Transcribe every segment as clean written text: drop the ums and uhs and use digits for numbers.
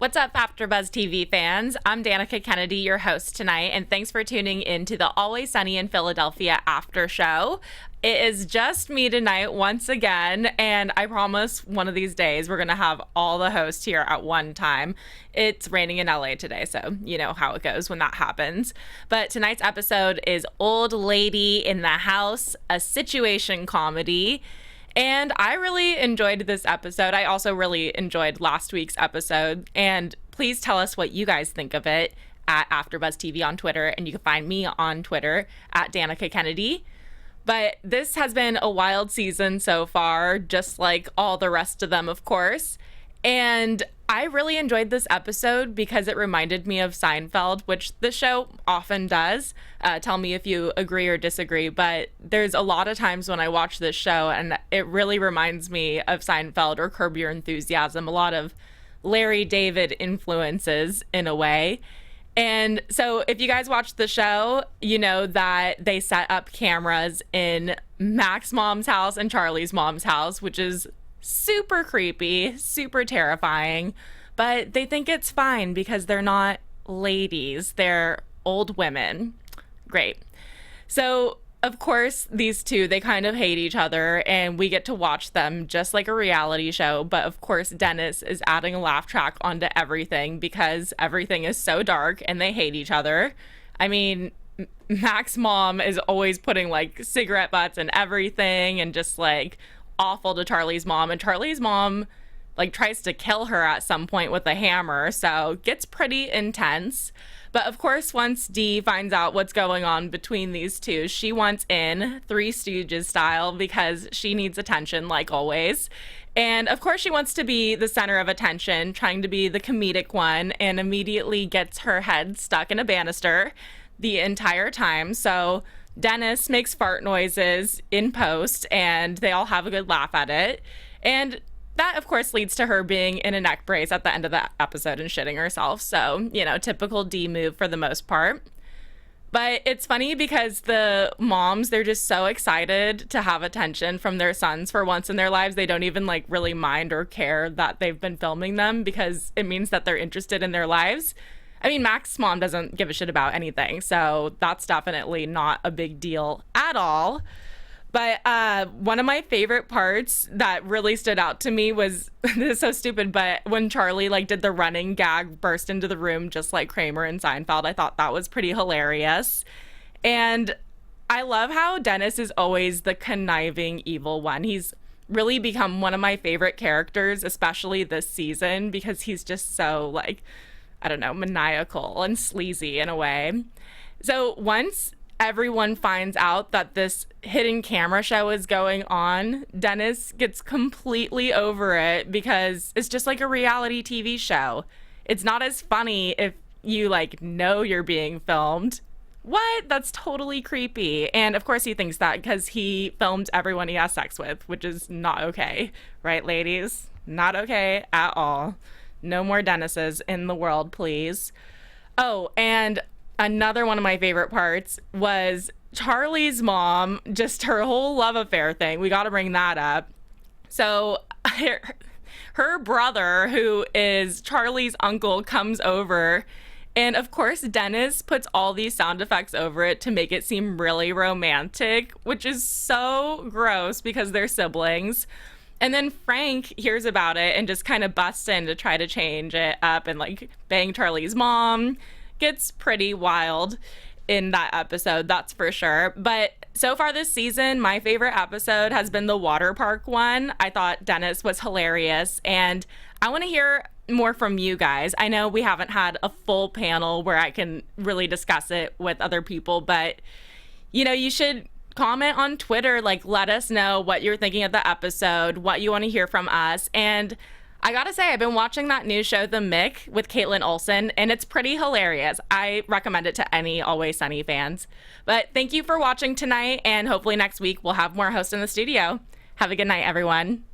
What's up, AfterBuzz TV fans? I'm Danica Kennedy, your host tonight, and thanks for tuning in to the Always Sunny in Philadelphia after show. It is just me tonight once again, and I promise one of these days we're going to have all the hosts here at one time. It's raining in LA today, so you know how it goes when that happens. But tonight's episode is Old Lady in the House, a situation comedy. And I really enjoyed this episode. I also really enjoyed last week's episode. And please tell us what you guys think of it at AfterBuzz TV on Twitter. And you can find me on Twitter at Danica Kennedy. But this has been a wild season so far, just like all the rest of them, of course. And I really enjoyed this episode because it reminded me of Seinfeld, which the show often does. Tell me if you agree or disagree, but there's a lot of times when I watch this show and it really reminds me of Seinfeld or Curb Your Enthusiasm, a lot of Larry David influences in a way. And so if you guys watch the show, you know that they set up cameras in Mac's mom's house and Charlie's mom's house, which is super creepy, super terrifying, but they think it's fine because they're not ladies, they're old women. Great. So of course these two, they kind of hate each other and we get to watch them just like a reality show, but of course Dennis is adding a laugh track onto everything because everything is so dark and they hate each other. I mean, Mac's mom is always putting like cigarette butts and everything and just like awful to Charlie's mom, and Charlie's mom like tries to kill her at some point with a hammer, so gets pretty intense. But of course once Dee finds out what's going on between these two, she wants in, Three Stooges style, because she needs attention like always. And of course she wants to be the center of attention, trying to be the comedic one, and immediately gets her head stuck in a banister the entire time. So Dennis makes fart noises in post and they all have a good laugh at it. And that, of course, leads to her being in a neck brace at the end of the episode and shitting herself. So, you know, typical D move for the most part. But it's funny because the moms, they're just so excited to have attention from their sons for once in their lives. They don't even like really mind or care that they've been filming them because it means that they're interested in their lives. I mean, Mac's mom doesn't give a shit about anything, so that's definitely not a big deal at all. But one of my favorite parts that really stood out to me was, this is so stupid, but when Charlie like did the running gag, burst into the room just like Kramer and Seinfeld, I thought that was pretty hilarious. And I love how Dennis is always the conniving evil one. He's really become one of my favorite characters, especially this season, because he's just so like, I don't know, maniacal and sleazy in a way. So once everyone finds out that this hidden camera show is going on, Dennis gets completely over it because it's just like a reality TV show. It's not as funny if you like know you're being filmed. What? That's totally creepy. And of course he thinks that because he filmed everyone he has sex with, which is not okay. Right, ladies? Not okay at all. No more Dennises in the world, please. Oh, and another one of my favorite parts was Charlie's mom, just her whole love affair thing. We got to bring that up. So her brother, who is Charlie's uncle, comes over. And of course, Dennis puts all these sound effects over it to make it seem really romantic, which is so gross because they're siblings. And then Frank hears about it and just kind of busts in to try to change it up and like bang Charlie's mom. Gets pretty wild in that episode, that's for sure. But so far this season, my favorite episode has been the water park one. I thought Dennis was hilarious, and I want to hear more from you guys. I know we haven't had a full panel where I can really discuss it with other people, but you know, you should comment on Twitter, like let us know what you're thinking of the episode, what you want to hear from us. And I gotta say, I've been watching that new show, The Mick, with Kaitlin Olson, and it's pretty hilarious. I recommend it to any Always Sunny fans. But thank you for watching tonight, and hopefully next week we'll have more hosts in the studio. Have a good night, everyone.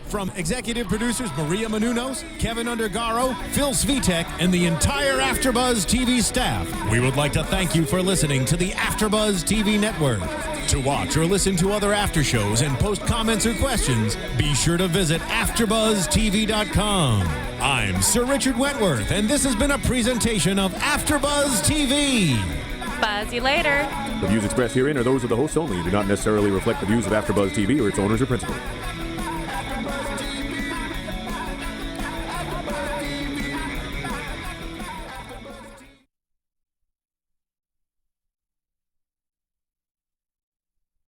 From executive producers Maria Menounos, Kevin Undergaro, Phil Svitek, and the entire AfterBuzz TV staff, we would like to thank you for listening to the AfterBuzz TV network. To watch or listen to other after shows and post comments or questions, be sure to visit AfterBuzzTV.com. I'm Sir Richard Wentworth, and this has been a presentation of AfterBuzz TV. Buzz you later. The views expressed herein are those of the hosts only and do not necessarily reflect the views of AfterBuzz TV or its owners or principals.